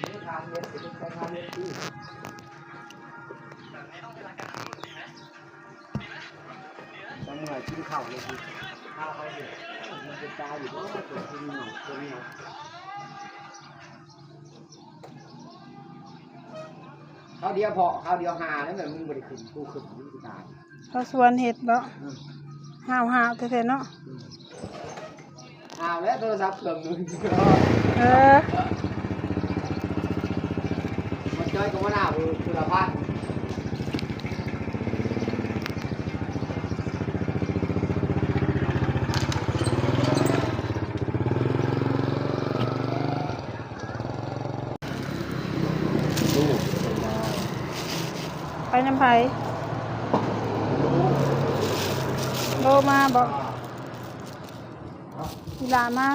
นี่ทานเล็ดเป็นใช้ทานเล็ดที่ต้องเหนื่อยกินข้าวเลยคือข้าวเขาเด็ดมันเป็นตาอยู่ว่าตัวที่นี่ตัวนี้ข้าวเดียวพอข้าวเดียวหาแล้วแบบมึงบริขึ้นกูขึ้นมึงตายเขาสวนเห็ดบ่ห้าวเท่ๆเนาะแล้วโทรศัพท์เครื่องนึงมันจ้อยก็ว่าหน้าคือละพันไปน้ำไผ่โลมาบอกกีฬามา